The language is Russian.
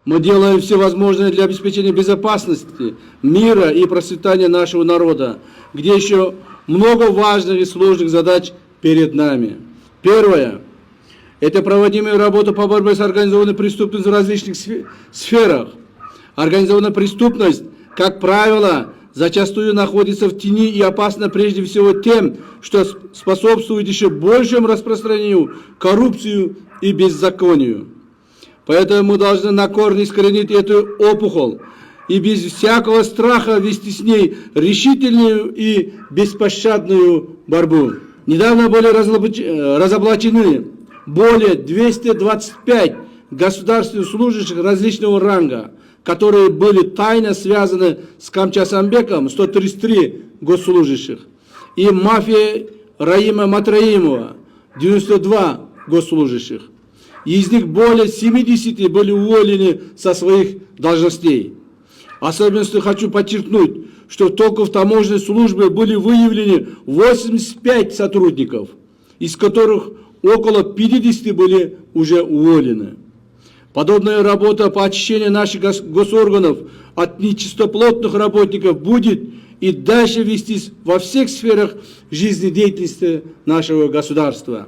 Мы делаем все возможное для обеспечения безопасности, мира и процветания нашего народа, где еще много важных и сложных задач перед нами. Первое. Это проводимая работа по борьбе с организованной преступностью в различных сферах. Организованная преступность, как правило, зачастую находится в тени и опасна прежде всего тем, что способствует еще большему распространению коррупции и беззаконию. Поэтому мы должны на корне искоренить эту опухоль и без всякого страха вести с ней решительную и беспощадную борьбу. Недавно были разоблачены более 225 государственных служащих различного ранга, которые были тайно связаны с Камчасамбеком, 133 госслужащих, и мафией Раима Матраимова, 92 госслужащих. Из них более 70 были уволены со своих должностей. Особенно хочу подчеркнуть, что только в таможенной службе были выявлены 85 сотрудников, из которых около 50 были уже уволены. Подобная работа по очищению наших госорганов от нечистоплотных работников будет и дальше вестись во всех сферах жизнедеятельности нашего государства.